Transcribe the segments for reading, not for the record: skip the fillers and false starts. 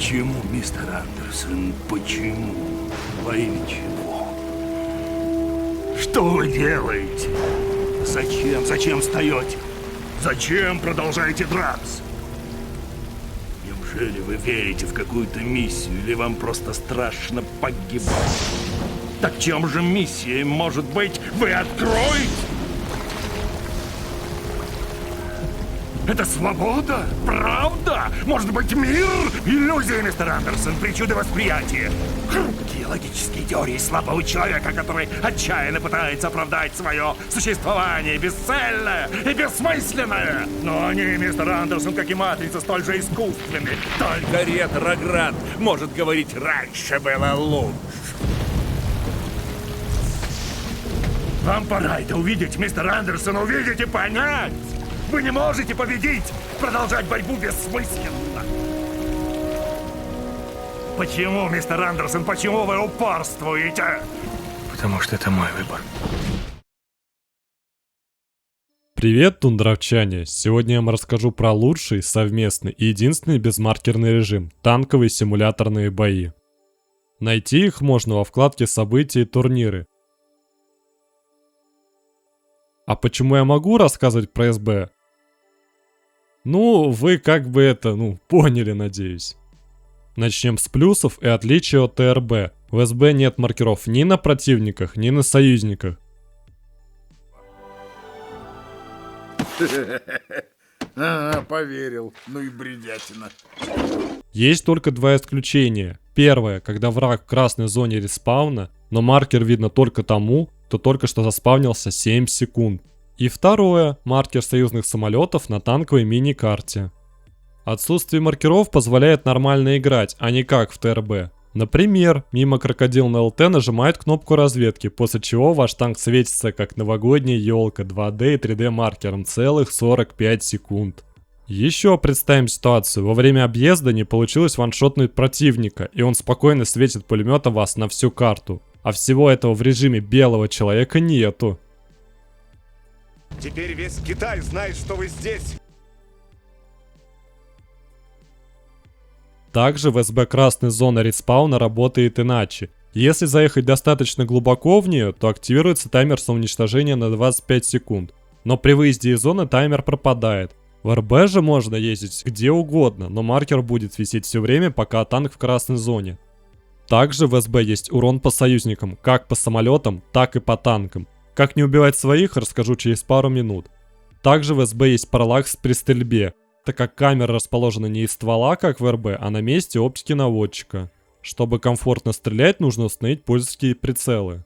Почему, мистер Андерсон, почему? Во имя чего? Что вы делаете? Зачем? Зачем встаете? Зачем продолжаете драться? Неужели вы верите в какую-то миссию, или вам просто страшно погибать? Так в чем же миссия, может быть, вы откроете? Это свобода? Правда? Может быть, мир? Иллюзия, мистер Андерсон, причуды восприятия. Хрупкие логические теории слабого человека, который отчаянно пытается оправдать свое существование, бесцельное и бессмысленное. Но они, мистер Андерсон, как и Матрица, столь же искусственны. Только ретроград может говорить «раньше было лучше». Вам пора это увидеть, мистер Андерсон, увидеть и понять. Вы не можете победить! Продолжать борьбу бессмысленно! Почему, мистер Андерсон, почему вы упорствуете? Потому что это мой выбор. Привет, тундровчане! Сегодня я вам расскажу про лучший, совместный и единственный безмаркерный режим – танковые симуляторные бои. Найти их можно во вкладке «События и турниры». А почему я могу рассказывать про СБ? Ну, вы как бы поняли, надеюсь. Начнем с плюсов и отличий от ТРБ. В СБ нет маркеров ни на противниках, ни на союзниках. Поверил. Ну и бредятина. Есть только два исключения. Первое, когда враг в красной зоне респауна, но маркер видно только тому, кто только что заспавнился 7 секунд. И второе, маркер союзных самолетов на танковой мини-карте. Отсутствие маркеров позволяет нормально играть, а не как в ТРБ. Например, мимо крокодил на ЛТ нажимает кнопку разведки, после чего ваш танк светится как новогодняя елка 2D и 3D маркером целых 45 секунд. Еще представим ситуацию, во время объезда не получилось ваншотнуть противника, и он спокойно светит пулеметом вас на всю карту. А всего этого в режиме белого человека нету. Теперь весь Китай знает, что вы здесь. Также в СБ красная зона респауна работает иначе. Если заехать достаточно глубоко в нее, то активируется таймер самоуничтожения на 25 секунд. Но при выезде из зоны таймер пропадает. В РБ же можно ездить где угодно, но маркер будет висеть все время, пока танк в красной зоне. Также в СБ есть урон по союзникам, как по самолетам, так и по танкам. Как не убивать своих, расскажу через пару минут. Также в СБ есть параллакс при стрельбе, так как камера расположена не из ствола, как в РБ, а на месте оптики наводчика. Чтобы комфортно стрелять, нужно установить пользовательские прицелы.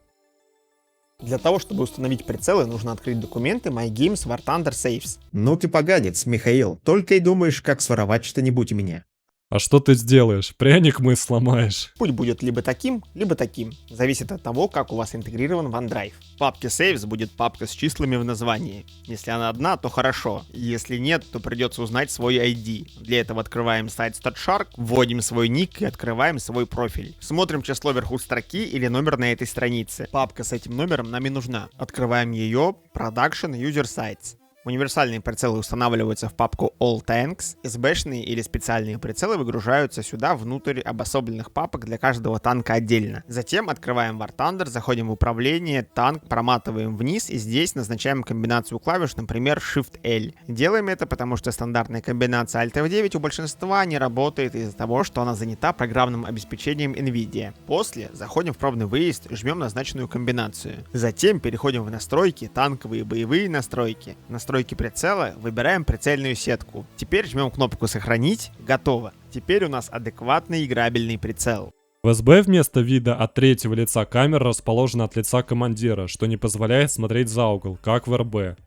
Для того, чтобы установить прицелы, нужно открыть документы My Games War Thunder Saves. Ну ты поганец, Михаил, только и думаешь, как своровать что-нибудь у меня. А что ты сделаешь? Пряник мы сломаешь. Путь будет либо таким, либо таким. Зависит от того, как у вас интегрирован OneDrive. В папке Saves будет папка с числами в названии. Если она одна, то хорошо. Если нет, то придется узнать свой ID. Для этого открываем сайт StatShark, вводим свой ник и открываем свой профиль. Смотрим число вверху строки или номер на этой странице. Папка с этим номером нам и нужна. Открываем ее, Production User Sites. Универсальные прицелы устанавливаются в папку All Tanks, СБшные или специальные прицелы выгружаются сюда внутрь обособленных папок для каждого танка отдельно. Затем открываем War Thunder, заходим в управление, танк проматываем вниз и здесь назначаем комбинацию клавиш, например, Shift-L. Делаем это, потому что стандартная комбинация Alt F9 у большинства не работает из-за того, что она занята программным обеспечением NVIDIA. После заходим в пробный выезд, жмем назначенную комбинацию. Затем переходим в настройки, танковые боевые настройки. Настройки прицела, выбираем прицельную сетку. Теперь жмем кнопку «Сохранить». Готово. Теперь у нас адекватный играбельный прицел. В СБ вместо вида от третьего лица камера расположена от лица командира, что не позволяет смотреть за угол, как в РБ.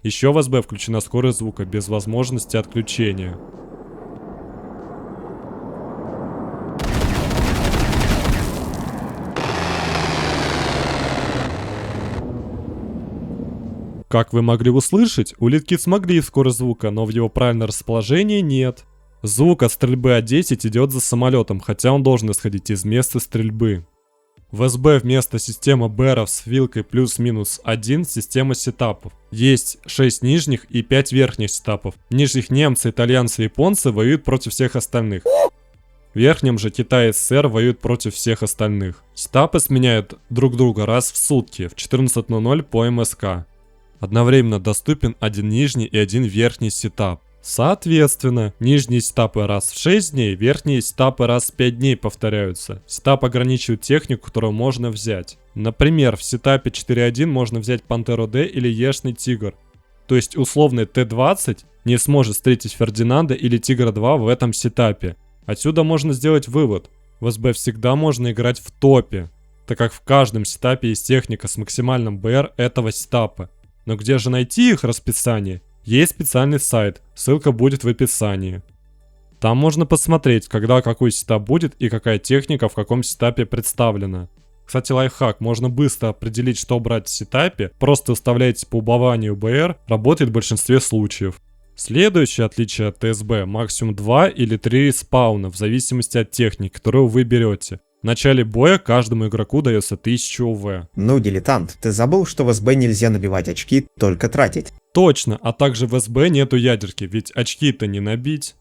Еще в СБ включена скорость звука без возможности отключения. Как вы могли услышать, у Литкит смогли скорость звука, но в его правильное расположение нет. Звук от стрельбы А10 идет за самолетом, хотя он должен исходить из места стрельбы. В СБ вместо системы бэров с вилкой плюс-минус 1 система сетапов. Есть 6 нижних и 5 верхних сетапов. В нижних немцы, итальянцы и японцы воюют против всех остальных. В верхнем же Китай и СССР воюют против всех остальных. Сетапы сменяют друг друга раз в сутки в 14:00 по МСК. Одновременно доступен один нижний и один верхний сетап. Соответственно, нижние сетапы раз в 6 дней, верхние сетапы раз в 5 дней повторяются. Сетап ограничивает технику, которую можно взять. Например, в сетапе 4.1 можно взять Пантеру Д или Ешный Тигр. То есть условный Т-20 не сможет встретить Фердинанда или Тигра-2 в этом сетапе. Отсюда можно сделать вывод. В СБ всегда можно играть в топе, так как в каждом сетапе есть техника с максимальным БР этого сетапа. Но где же найти их расписание? Есть специальный сайт, ссылка будет в описании. Там можно посмотреть, когда какой сетап будет и какая техника в каком сетапе представлена. Кстати, лайфхак, можно быстро определить, что брать в сетапе, просто выставляете по убыванию БР, работает в большинстве случаев. Следующее отличие от ТСБ, максимум 2 или 3 респауна, в зависимости от техники, которую вы берете. В начале боя каждому игроку дается 1000 УВ. Ну, дилетант, ты забыл, что в СБ нельзя набивать очки, только тратить. Точно, а также в СБ нету ядерки, ведь очки-то не набить.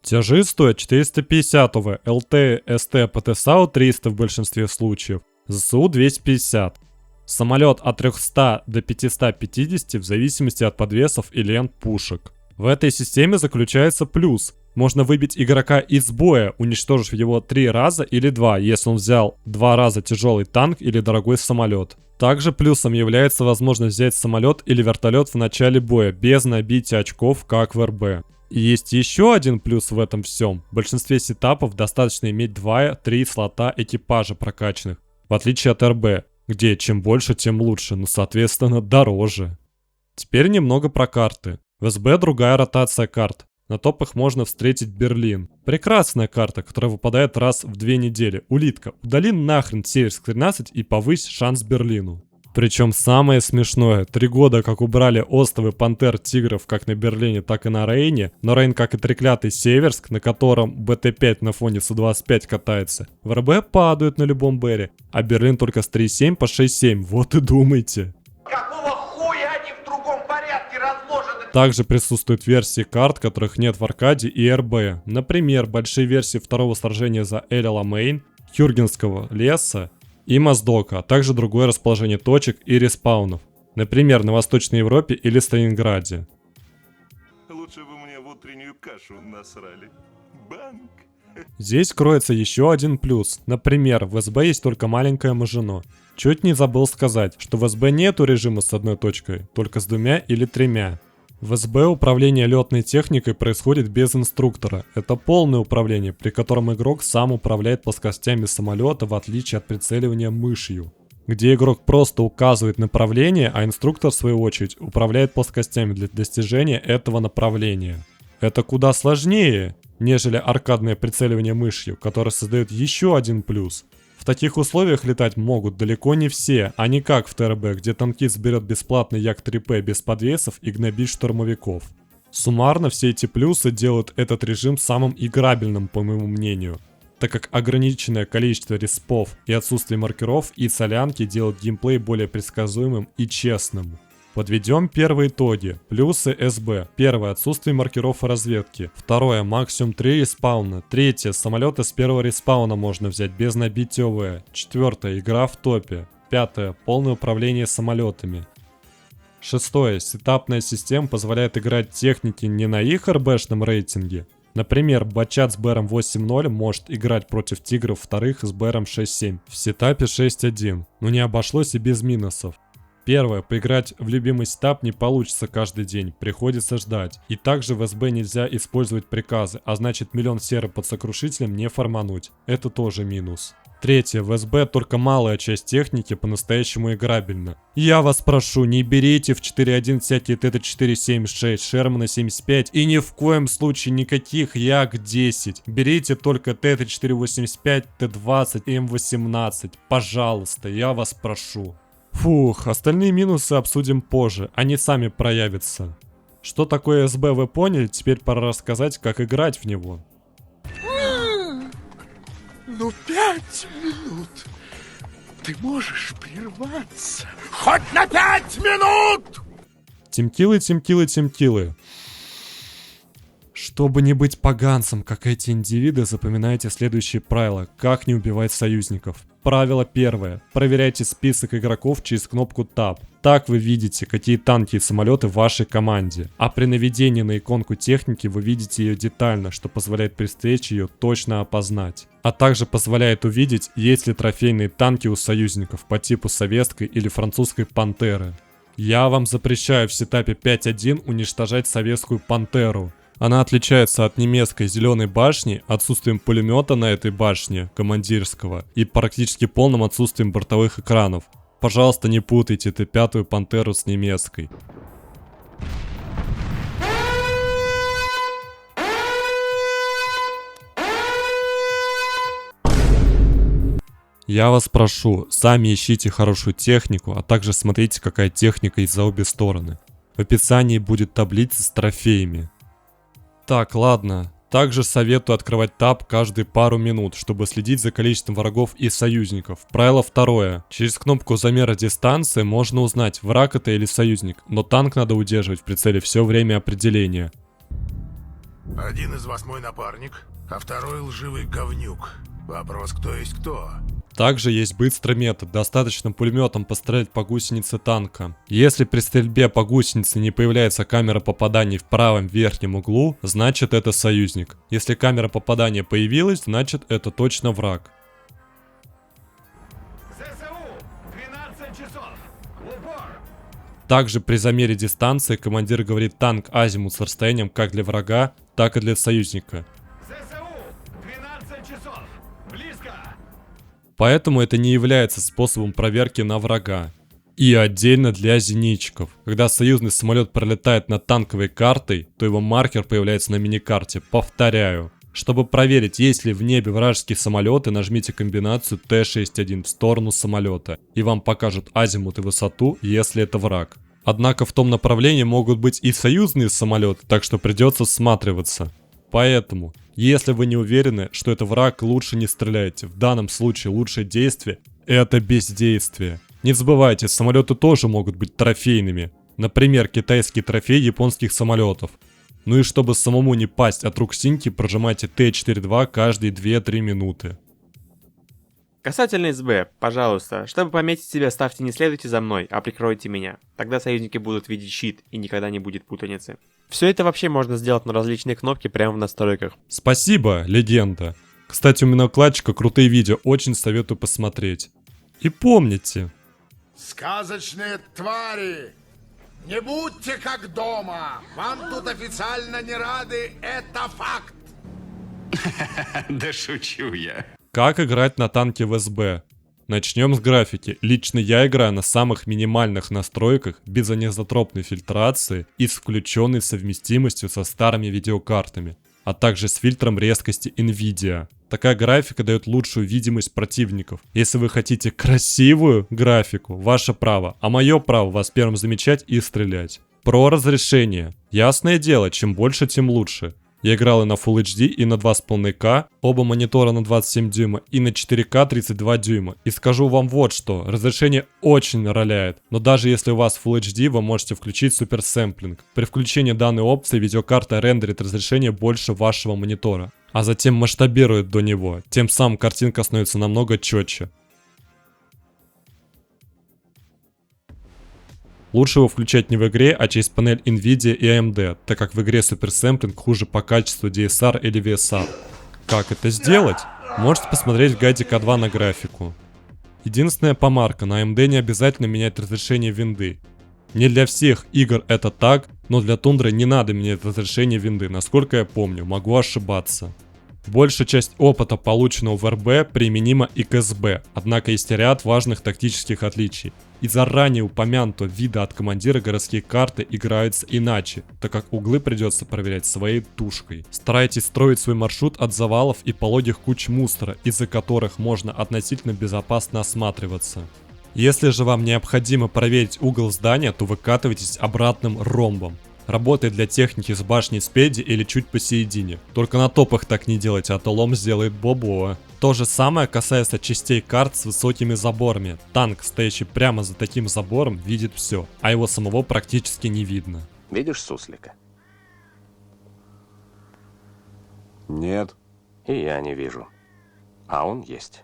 Тяжи стоят 450 УВ, ЛТ, СТ, ПТСАУ 300 в большинстве случаев, ЗСУ 250. Самолет от 300 до 550 в зависимости от подвесов и лент пушек. В этой системе заключается плюс. Можно выбить игрока из боя, уничтожив его 3 раза или 2, если он взял 2 раза тяжелый танк или дорогой самолет. Также плюсом является возможность взять самолет или вертолет в начале боя, без набития очков, как в РБ. И есть еще один плюс в этом всем. В большинстве сетапов достаточно иметь 2-3 слота экипажа прокачанных, в отличие от РБ, где чем больше, тем лучше, но соответственно дороже. Теперь немного про карты. В СБ другая ротация карт. На топах можно встретить Берлин. Прекрасная карта, которая выпадает раз в 2 недели. Улитка, удали нахрен Северск 13 и повысь шанс Берлину. Причем самое смешное, 3 года как убрали островы Пантер, Тигров как на Берлине, так и на Рейне, но Рейн как и треклятый Северск, на котором БТ-5 на фоне Су-25 катается, в РБ падают на любом Бере, а Берлин только с 3.7 по 6.7, вот и думайте. Какого хуя они в другом порядке разложены? Также присутствуют версии карт, которых нет в аркаде и РБ. Например, большие версии второго сражения за Эль-Аламейн, Хюргенского леса и Моздока, а также другое расположение точек и респаунов. Например, на Восточной Европе или Сталинграде. Лучше бы мне в утреннюю кашу насрали. Банк. Здесь кроется еще один плюс. Например, в СБ есть только маленькое Мажино. Чуть не забыл сказать, что в СБ нету режима с одной точкой, только с 2 или 3. В СБ управление летной техникой происходит без инструктора. Это полное управление, при котором игрок сам управляет плоскостями самолета, в отличие от прицеливания мышью, где игрок просто указывает направление, а инструктор в свою очередь управляет плоскостями для достижения этого направления. Это куда сложнее, нежели аркадное прицеливание мышью, которое создает еще один плюс. В таких условиях летать могут далеко не все, а не как в ТРБ, где танкист берет бесплатный Як-3П без подвесов и гнобит штурмовиков. Суммарно все эти плюсы делают этот режим самым играбельным, по моему мнению, так как ограниченное количество респов и отсутствие маркеров и солянки делают геймплей более предсказуемым и честным. Подведем первые итоги. Плюсы СБ. Первое. Отсутствие маркеров и разведки. Второе. Максимум 3 респауна. Третье. Самолеты с первого респауна можно взять без набития ОВ. Четвертое. Игра в топе. Пятое. Полное управление самолетами. Шестое. Сетапная система позволяет играть техники не на их РБшном рейтинге. Например, Бачат с БРом 8.0 может играть против Тигров вторых с БРом 6.7 в сетапе 6.1. Но не обошлось и без минусов. Первое. Поиграть в любимый сетап не получится каждый день, приходится ждать. И также в СБ нельзя использовать приказы, а значит миллион серы под сокрушителем не фармануть. Это тоже минус. Третье. В СБ только малая часть техники по-настоящему играбельна. Я вас прошу, не берите в 4.1 всякие ТТ-476, Шермана 75 и ни в коем случае никаких Як-10. Берите только ТТ-485, Т-20 и М-18. Пожалуйста, я вас прошу. Фух, остальные минусы обсудим позже, они сами проявятся. Что такое СБ вы поняли, теперь пора рассказать, как играть в него. Ну 5 минут. Ты можешь прерваться. Хоть на 5 минут! Тимкиллы. Чтобы не быть поганцем, как эти индивиды, запоминайте следующие правила, как не убивать союзников. Правило первое. Проверяйте список игроков через кнопку Tab. Так вы видите, какие танки и самолеты в вашей команде. А при наведении на иконку техники вы видите ее детально, что позволяет при встрече ее точно опознать. А также позволяет увидеть, есть ли трофейные танки у союзников по типу советской или французской Пантеры. Я вам запрещаю в сетапе 5.1 уничтожать советскую Пантеру. Она отличается от немецкой зеленой башни отсутствием пулемета на этой башне, командирского, и практически полным отсутствием бортовых экранов. Пожалуйста, не путайте эту пятую Пантеру с немецкой. Я вас прошу, сами ищите хорошую технику, а также смотрите, какая техника есть за обе стороны. В описании будет таблица с трофеями. Так, ладно. Также советую открывать таб каждые пару минут, чтобы следить за количеством врагов и союзников. Правило второе. Через кнопку замера дистанции можно узнать, враг это или союзник, но танк надо удерживать в прицеле все время определения. Один из вас мой напарник, а второй лживый говнюк. Вопрос, кто есть кто. Также есть быстрый метод, достаточно пулеметом пострелять по гусенице танка. Если при стрельбе по гусенице не появляется камера попаданий в правом верхнем углу, значит это союзник. Если камера попадания появилась, значит это точно враг. ЗСУ, 12 часов. В упор. Также при замере дистанции командир говорит танк азимут с расстоянием как для врага, так и для союзника. ЗСУ, 12 часов. Близко. Поэтому это не является способом проверки на врага. И отдельно для зенитчиков. Когда союзный самолет пролетает над танковой картой, то его маркер появляется на миникарте. Повторяю. Чтобы проверить, есть ли в небе вражеские самолеты, нажмите комбинацию Т-61 в сторону самолета. И вам покажут азимут и высоту, если это враг. Однако в том направлении могут быть и союзные самолеты, так что придется всматриваться. Поэтому, если вы не уверены, что это враг, лучше не стреляйте. В данном случае лучшее действие – это бездействие. Не забывайте, самолеты тоже могут быть трофейными. Например, китайский трофей японских самолетов. Ну и чтобы самому не пасть от рук синьки, прожимайте Т-4-2 каждые 2-3 минуты. Касательно СБ, пожалуйста, чтобы пометить себя, ставьте не следуйте за мной, а прикройте меня. Тогда союзники будут видеть щит и никогда не будет путаницы. Все это вообще можно сделать на различные кнопки прямо в настройках. Спасибо, легенда. Кстати, у Минокладчика крутые видео, очень советую посмотреть. И помните. Сказочные твари! Не будьте как дома! Вам тут официально не рады, это факт! Да шучу я. Как играть на танке в СБ? Начнем с графики. Лично я играю на самых минимальных настройках, без анизотропной фильтрации и с включенной совместимостью со старыми видеокартами, а также с фильтром резкости NVIDIA. Такая графика дает лучшую видимость противников. Если вы хотите красивую графику, ваше право, а мое право вас первым замечать и стрелять. Про разрешение. Ясное дело, чем больше, тем лучше. Я играл и на Full HD, и на 2,5К, оба монитора на 27 дюйма, и на 4К 32 дюйма. И скажу вам вот что, разрешение очень роляет, но даже если у вас Full HD, вы можете включить суперсэмплинг. При включении данной опции видеокарта рендерит разрешение больше вашего монитора, а затем масштабирует до него, тем самым картинка становится намного четче. Лучше его включать не в игре, а через панель NVIDIA и AMD, так как в игре суперсэмплинг хуже по качеству DSR или VSR. Как это сделать? Можете посмотреть в гайде К2 на графику. Единственная помарка, на AMD не обязательно менять разрешение винды. Не для всех игр это так, но для Тундры не надо менять разрешение винды, насколько я помню, могу ошибаться. Большая часть опыта, полученного в РБ, применима и к СБ, однако есть ряд важных тактических отличий. Из-за ранее упомянутого вида от командира городские карты играются иначе, так как углы придется проверять своей тушкой. Старайтесь строить свой маршрут от завалов и пологих куч мусора, из-за которых можно относительно безопасно осматриваться. Если же вам необходимо проверить угол здания, то выкатывайтесь обратным ромбом. Работает для техники с башней спереди или чуть посередине. Только на топах так не делайте, а то лом сделает бобо. То же самое касается частей карт с высокими заборами. Танк, стоящий прямо за таким забором, видит все, а его самого практически не видно. Видишь суслика? Нет. И я не вижу. А он есть.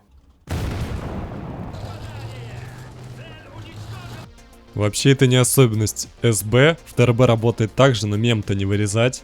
Вообще это не особенность СБ, в ТРБ работает так же, но мем-то не вырезать.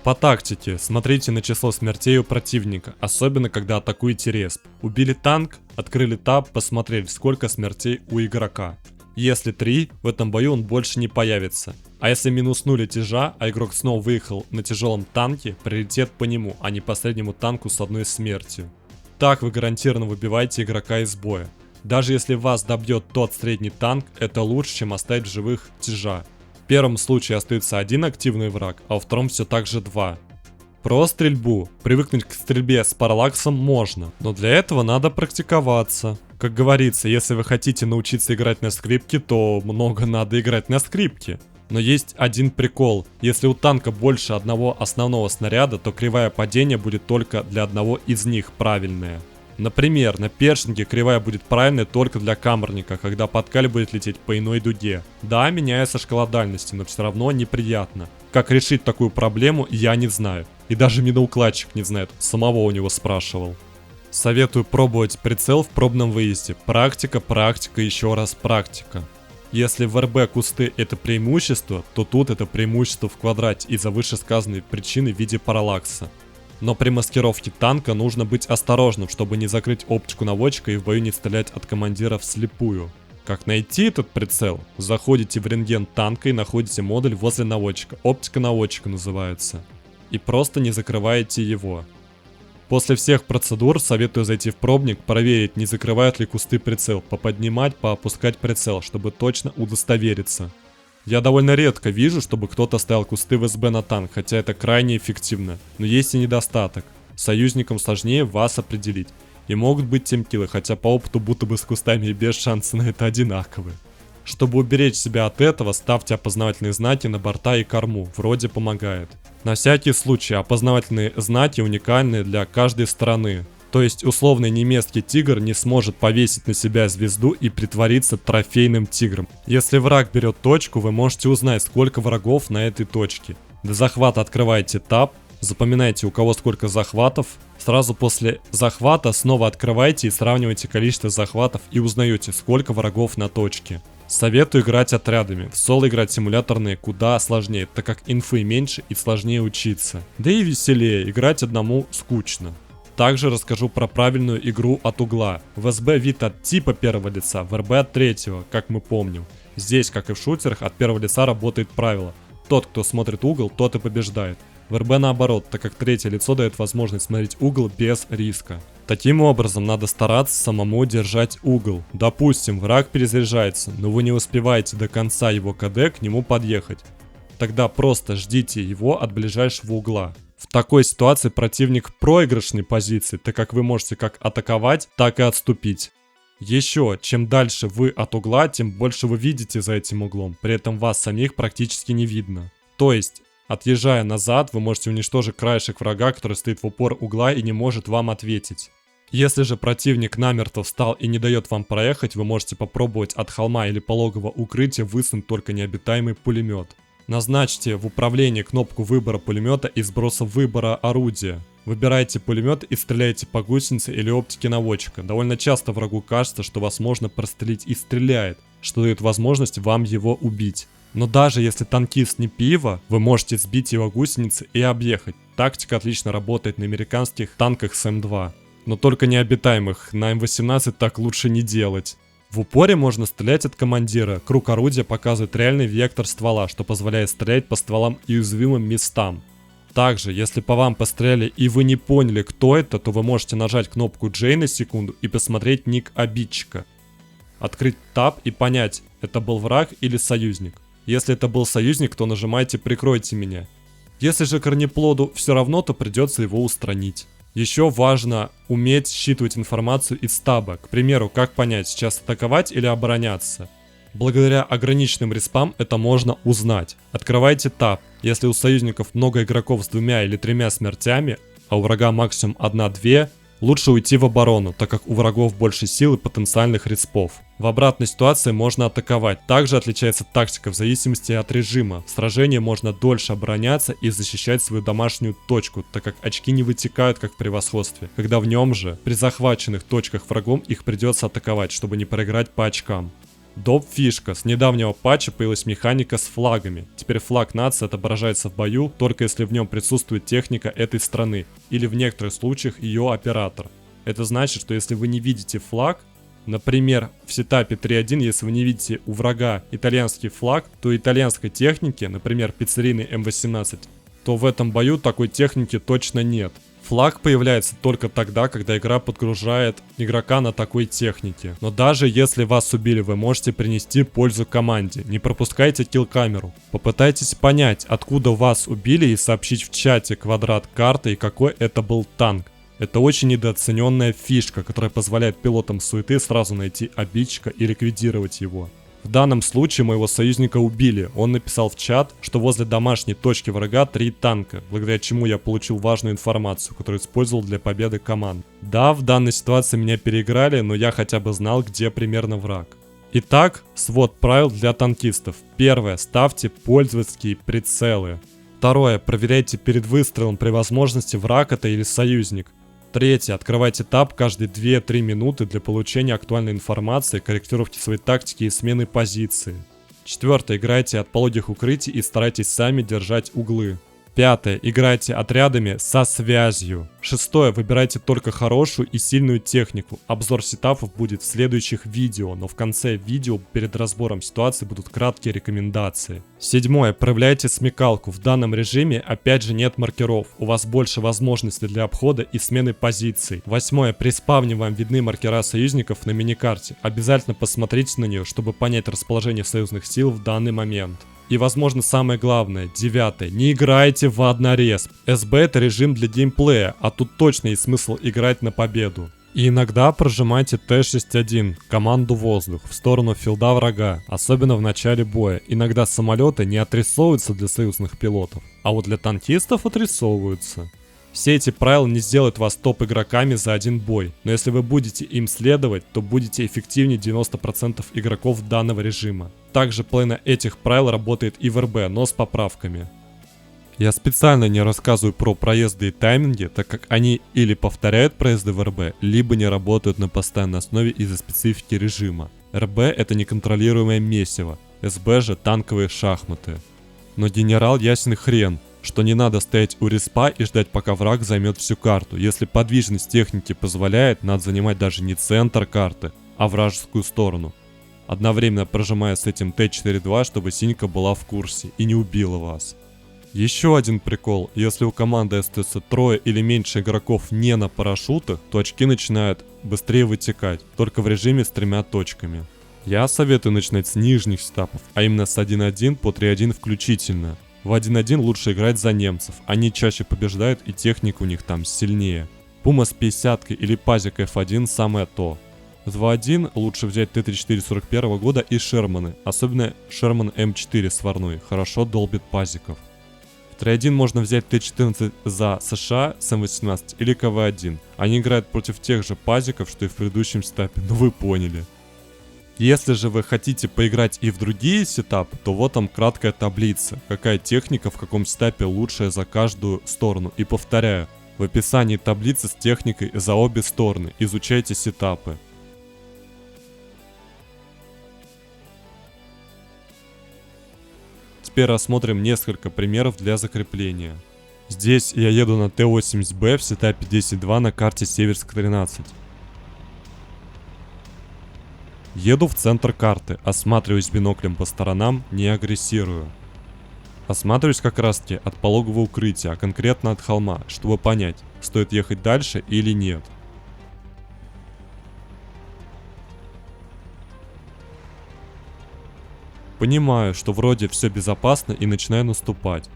По тактике, смотрите на число смертей у противника, особенно когда атакуете респ. Убили танк, открыли таб, посмотрели, сколько смертей у игрока. Если 3, в этом бою он больше не появится. А если минуснули тяжа, а игрок снова выехал на тяжелом танке, приоритет по нему, а не последнему танку с одной смертью. Так вы гарантированно выбиваете игрока из боя. Даже если вас добьет тот средний танк, это лучше, чем оставить в живых тяжа. В первом случае остается один активный враг, а во втором все так же 2. Про стрельбу. Привыкнуть к стрельбе с параллаксом можно, но для этого надо практиковаться. Как говорится, если вы хотите научиться играть на скрипке, то много надо играть на скрипке. Но есть один прикол. Если у танка больше одного основного снаряда, то кривая падения будет только для одного из них правильная. Например, на першинге кривая будет правильной только для камерника, когда подкаль будет лететь по иной дуге. Да, меняется шкала дальности, но все равно неприятно. Как решить такую проблему, я не знаю. И даже миноукладчик не знает, самого у него спрашивал. Советую пробовать прицел в пробном выезде. Практика, практика, еще раз практика. Если в РБ кусты это преимущество, то тут это преимущество в квадрате из-за вышесказанной причины в виде параллакса. Но при маскировке танка нужно быть осторожным, чтобы не закрыть оптику наводчика и в бою не стрелять от командира вслепую. Как найти этот прицел? Заходите в рентген танка и находите модуль возле наводчика. Оптика наводчика называется. И просто не закрываете его. После всех процедур советую зайти в пробник, проверить, не закрывают ли кусты прицел, поподнимать, поопускать прицел, чтобы точно удостовериться. Я довольно редко вижу, чтобы кто-то ставил кусты в СБ на танк, хотя это крайне эффективно. Но есть и недостаток. Союзникам сложнее вас определить. И могут быть темкиллы, хотя по опыту будто бы с кустами и без шанса на это одинаковые. Чтобы уберечь себя от этого, ставьте опознавательные знаки на борта и корму, вроде помогает. На всякий случай, опознавательные знаки уникальны для каждой стороны. То есть условный немецкий тигр не сможет повесить на себя звезду и притвориться трофейным тигром. Если враг берет точку, вы можете узнать, сколько врагов на этой точке. До захвата открываете таб, запоминайте, у кого сколько захватов. Сразу после захвата снова открывайте и сравнивайте количество захватов и узнаете, сколько врагов на точке. Советую играть отрядами. В соло играть симуляторные куда сложнее, так как инфы меньше и сложнее учиться. Да и веселее, играть одному скучно. Также расскажу про правильную игру от угла. В СБ вид от типа первого лица, в РБ от третьего, как мы помним. Здесь, как и в шутерах, от первого лица работает правило. Тот, кто смотрит угол, тот и побеждает. В РБ наоборот, так как третье лицо дает возможность смотреть угол без риска. Таким образом, надо стараться самому держать угол. Допустим, враг перезаряжается, но вы не успеваете до конца его КД к нему подъехать. Тогда просто ждите его от ближайшего угла. В такой ситуации противник в проигрышной позиции, так как вы можете как атаковать, так и отступить. Еще, чем дальше вы от угла, тем больше вы видите за этим углом, при этом вас самих практически не видно. То есть, отъезжая назад, вы можете уничтожить краешек врага, который стоит в упор угла и не может вам ответить. Если же противник намертво встал и не дает вам проехать, вы можете попробовать от холма или пологого укрытия высунуть только необитаемый пулемет. Назначьте в управлении кнопку выбора пулемета и сброса выбора орудия. Выбирайте пулемет и стреляйте по гусенице или оптике наводчика. Довольно часто врагу кажется, что вас можно прострелить и стреляет, что дает возможность вам его убить. Но даже если танкист не пиво, вы можете сбить его гусеницы и объехать. Тактика отлично работает на американских танках с М2. Но только необитаемых, на М18 так лучше не делать. В упоре можно стрелять от командира. Круг орудия показывает реальный вектор ствола, что позволяет стрелять по стволам и уязвимым местам. Также, если по вам постреляли и вы не поняли, кто это, то вы можете нажать кнопку J на секунду и посмотреть ник обидчика. Открыть таб и понять, это был враг или союзник. Если это был союзник, то нажимайте «Прикройте меня». Если же корнеплоду все равно, то придется его устранить. Еще важно уметь считывать информацию из таба. К примеру, как понять, сейчас атаковать или обороняться. Благодаря ограниченным респам это можно узнать. Открывайте таб. Если у союзников много игроков с 2 или 3 смертями, а у врага максимум 1-2, Лучше уйти в оборону, так как у врагов больше сил и потенциальных респов. В обратной ситуации можно атаковать. Также отличается тактика в зависимости от режима. В сражении можно дольше обороняться и защищать свою домашнюю точку, так как очки не вытекают как в превосходстве. Когда в нем же, при захваченных точках врагом, их придется атаковать, чтобы не проиграть по очкам. Доп фишка. С недавнего патча появилась механика с флагами. Теперь флаг нации отображается в бою, только если в нем присутствует техника этой страны, или в некоторых случаях ее оператор. Это значит, что если вы не видите флаг, например, в сетапе 3.1, если вы не видите у врага итальянский флаг, то итальянской техники, например, пиццерийный М18, то в этом бою такой техники точно нет. Флаг появляется только тогда, когда игра подгружает игрока на такой технике. Но даже если вас убили, вы можете принести пользу команде. Не пропускайте килл-камеру. Попытайтесь понять, откуда вас убили, и сообщить в чате квадрат карты и какой это был танк. Это очень недооцененная фишка, которая позволяет пилотам суеты сразу найти обидчика и ликвидировать его. В данном случае моего союзника убили. Он написал в чат, что возле домашней точки врага 3 танка, благодаря чему я получил важную информацию, которую использовал для победы команд. Да, в данной ситуации меня переиграли, но я хотя бы знал, где примерно враг. Итак, свод правил для танкистов. Первое. Ставьте пользовательские прицелы. Второе. Проверяйте перед выстрелом при возможности, враг это или союзник. Третье. Открывайте таб каждые 2-3 минуты для получения актуальной информации, корректировки своей тактики и смены позиции. Четвертое. Играйте от пологих укрытий и старайтесь сами держать углы. Пятое. Играйте отрядами со связью. Шестое. Выбирайте только хорошую и сильную технику. Обзор сетапов будет в следующих видео, но в конце видео перед разбором ситуации будут краткие рекомендации. Седьмое. Проявляйте смекалку. В данном режиме опять же нет маркеров. У вас больше возможностей для обхода и смены позиций. Восьмое. При спавне вам видны маркера союзников на миникарте. Обязательно посмотрите на нее, чтобы понять расположение союзных сил в данный момент. И, возможно, самое главное, девятое. Не играйте в однорез. СБ это режим для геймплея, а тут точно есть смысл играть на победу. И иногда прожимайте Т-61, команду воздух, в сторону филда врага, особенно в начале боя. Иногда самолеты не отрисовываются для союзных пилотов, а вот для танкистов отрисовываются. Все эти правила не сделают вас топ-игроками за один бой, но если вы будете им следовать, то будете эффективнее 90% игроков данного режима. Также половина этих правил работает и в РБ, но с поправками. Я специально не рассказываю про проезды и тайминги, так как они или повторяют проезды в РБ, либо не работают на постоянной основе из-за специфики режима. РБ это неконтролируемое месиво, СБ же танковые шахматы. Но генерал ясен хрен, что не надо стоять у респа и ждать, пока враг займет всю карту. Если подвижность техники позволяет, надо занимать даже не центр карты, а вражескую сторону. Одновременно прожимая с этим Т-4-2, чтобы синька была в курсе и не убила вас. Еще один прикол, если у команды остается 3 или меньше игроков не на парашютах, то очки начинают быстрее вытекать, только в режиме с 3 точками. Я советую начинать с нижних сетапов, а именно с 1.1 по 3.1 включительно. В 1.1 лучше играть за немцев, они чаще побеждают и техника у них там сильнее. Пума с 50 или Пазик F1 самое то. В 2.1 лучше взять Т-34 41 года и Шерманы, особенно Шерман М4 сварной, хорошо долбит пазиков. В 3.1 можно взять Т-14 за США с М18 или КВ-1, они играют против тех же пазиков, что и в предыдущем сетапе, но вы поняли. Если же вы хотите поиграть и в другие сетапы, то вот там краткая таблица, какая техника в каком сетапе лучшая за каждую сторону. И повторяю, в описании таблицы с техникой за обе стороны, изучайте сетапы. Теперь рассмотрим несколько примеров для закрепления. Здесь я еду на Т-80Б в сетапе 10.2 на карте Северск 13. Еду в центр карты, осматриваюсь биноклем по сторонам, не агрессирую. Осматриваюсь как раз таки от пологового укрытия, а конкретно от холма, чтобы понять, стоит ехать дальше или нет. Понимаю, что вроде все безопасно и начинаю наступать.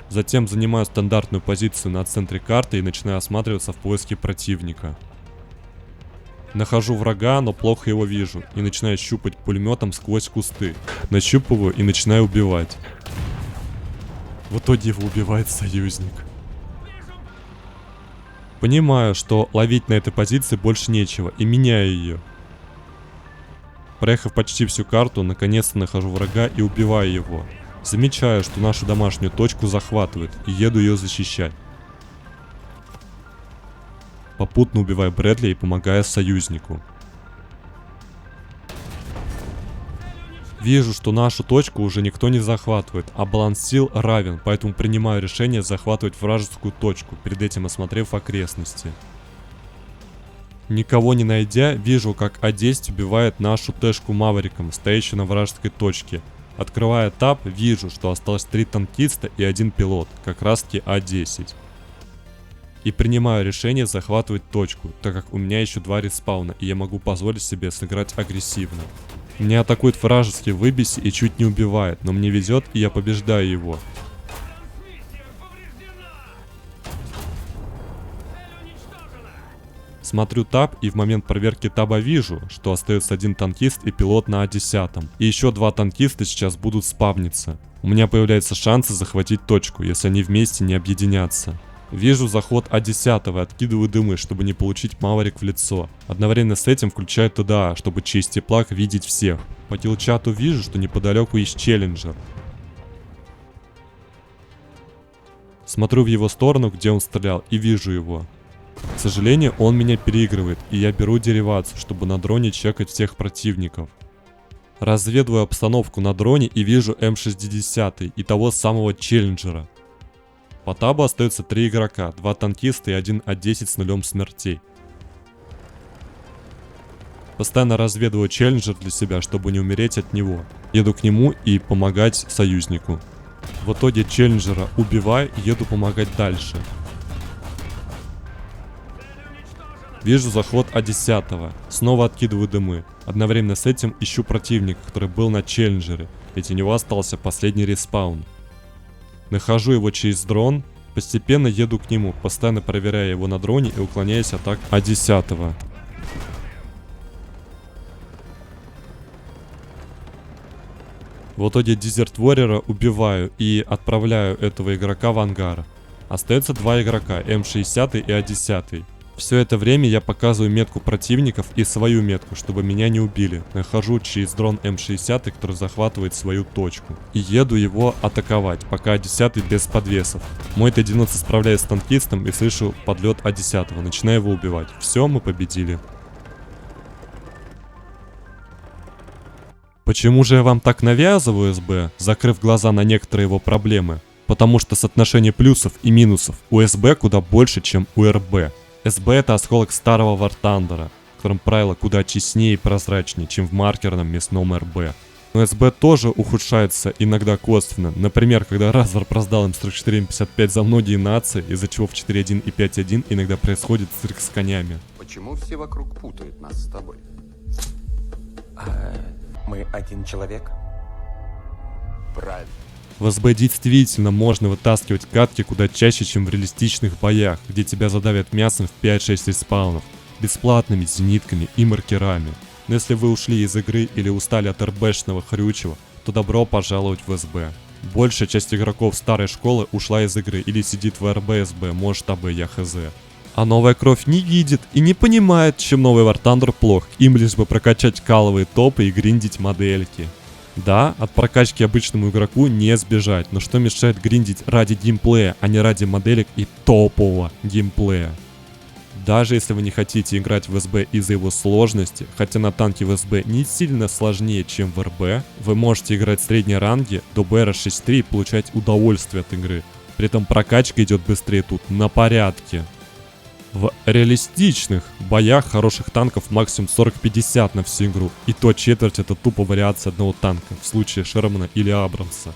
Затем занимаю стандартную позицию на центре карты и начинаю осматриваться в поиске противника. Нахожу врага, но плохо его вижу, и начинаю щупать пулеметом сквозь кусты. Нащупываю и начинаю убивать. В итоге его убивает союзник. Понимаю, что ловить на этой позиции больше нечего, и меняю ее. Проехав почти всю карту, наконец-то нахожу врага и убиваю его. Замечаю, что нашу домашнюю точку захватывают, и еду ее защищать. Попутно убиваю Брэдли и помогаю союзнику. Вижу, что нашу точку уже никто не захватывает, а баланс сил равен, поэтому принимаю решение захватывать вражескую точку, перед этим осмотрев окрестности. Никого не найдя, вижу, как А10 убивает нашу тэшку Мавриком, стоящую на вражеской точке. Открывая таб, вижу, что осталось 3 танкиста и 1 пилот, как раз таки А10. И принимаю решение захватывать точку, так как у меня еще 2 респауна, и я могу позволить себе сыграть агрессивно. Меня атакует вражеский выбеси и чуть не убивает, но мне везет, и я побеждаю его. Смотрю таб, и в момент проверки таба вижу, что остается 1 танкист и пилот на А10. И еще 2 танкиста сейчас будут спавниться. У меня появляются шансы захватить точку, если они вместе не объединятся. Вижу заход А10 и откидываю дымы, чтобы не получить Маврик в лицо. Одновременно с этим включаю ТДА, чтобы через теплак видеть всех. По киллчату вижу, что неподалеку есть челленджер. Смотрю в его сторону, где он стрелял, и вижу его. К сожалению, он меня переигрывает, и я беру деривацию, чтобы на дроне чекать всех противников. Разведываю обстановку на дроне и вижу М60 и того самого челленджера. По табу остается 3 игрока, 2 танкиста и 1 А10 с 0 смертей. Постоянно разведываю челленджер для себя, чтобы не умереть от него. Еду к нему и помогать союзнику. В итоге челленджера убиваю и еду помогать дальше. Вижу заход А10. Снова откидываю дымы. Одновременно с этим ищу противника, который был на челленджере, ведь у него остался последний респаун. Нахожу его через дрон, постепенно еду к нему, постоянно проверяя его на дроне и уклоняясь от атак А10. В итоге Desert Warrior убиваю и отправляю этого игрока в ангар. Остается 2 игрока, М60 и А10. Все это время я показываю метку противников и свою метку, чтобы меня не убили. Нахожу через дрон М60, который захватывает свою точку. И еду его атаковать, пока А10 без подвесов. Мой Т-90 справляется с танкистом и слышу подлет А10. Начинаю его убивать. Все, мы победили. Почему же я вам так навязываю СБ, закрыв глаза на некоторые его проблемы? Потому что соотношение плюсов и минусов у СБ куда больше, чем у РБ. СБ это осколок старого War Thunder, в котором правила куда честнее и прозрачнее, чем в маркерном мясном РБ. Но СБ тоже ухудшается иногда косвенно. Например, когда Razer раздал им 44М55 за многие нации, из-за чего в 4.1 и 5.1 иногда происходит цирк с конями. Почему все вокруг путают нас с тобой? Мы один человек? Правильно. В СБ действительно можно вытаскивать катки куда чаще, чем в реалистичных боях, где тебя задавят мясом в 5-6 респаунов, бесплатными зенитками и маркерами. Но если вы ушли из игры или устали от РБшного хрючева, то добро пожаловать в СБ. Большая часть игроков старой школы ушла из игры или сидит в РБ СБ, может АБ, я хз. А новая кровь не видит и не понимает, чем новый War Thunder плох, им лишь бы прокачать каловые топы и гриндить модельки. Да, от прокачки обычному игроку не сбежать, но что мешает гриндить ради геймплея, а не ради моделек и топового геймплея? Даже если вы не хотите играть в СБ из-за его сложности, хотя на танке в СБ не сильно сложнее, чем в РБ, вы можете играть в средней ранге до БР 6.3 и получать удовольствие от игры. При этом прокачка идет быстрее тут, на порядке. В реалистичных боях хороших танков максимум 40-50 на всю игру, и то четверть это тупо вариация одного танка, в случае Шермана или Абрамса.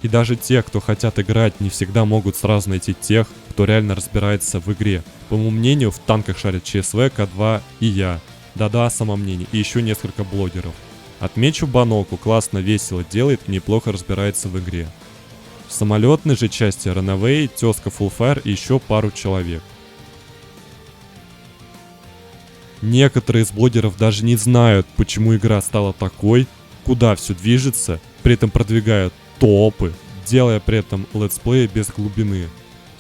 И даже те, кто хотят играть, не всегда могут сразу найти тех, кто реально разбирается в игре. По моему мнению, в танках шарят ЧСВ, К2 и я. Да-да, само мнение, и еще несколько блогеров. Отмечу Баноку, классно, весело делает и неплохо разбирается в игре. В самолетной же части Runaway, тезка Fullfire и еще пару человек. Некоторые из блогеров даже не знают, почему игра стала такой, куда все движется, при этом продвигают топы, делая при этом летсплеи без глубины.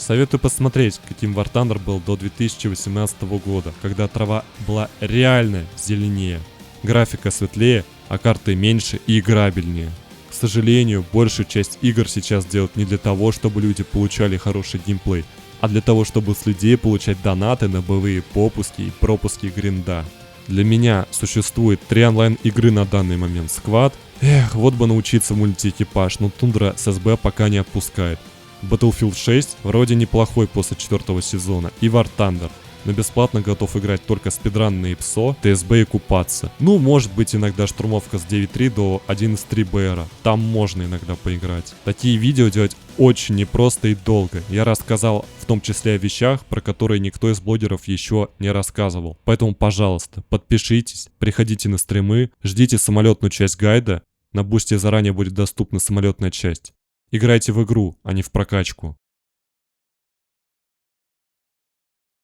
Советую посмотреть, каким War Thunder был до 2018 года, когда трава была реально зеленее, графика светлее, а карты меньше и играбельнее. К сожалению, большую часть игр сейчас делают не для того, чтобы люди получали хороший геймплей, а для того, чтобы с людей получать донаты на боевые попуски и пропуски гринда. Для меня существует 3 онлайн-игры на данный момент. Squad. Эх, вот бы научиться мультиэкипаж, но Тундра с СБ пока не отпускает. Battlefield 6 вроде неплохой после 4 сезона. И War Thunder. Но бесплатно готов играть только спидран на ИПСО, ТСБ и купаться. Ну, может быть иногда штурмовка с 9.3 до 11.3 БРа. Там можно иногда поиграть. Такие видео делать очень непросто и долго. Я рассказал в том числе о вещах, про которые никто из блогеров еще не рассказывал. Поэтому, пожалуйста, подпишитесь, приходите на стримы, ждите самолетную часть гайда. На Бусти заранее будет доступна самолетная часть. Играйте в игру, а не в прокачку.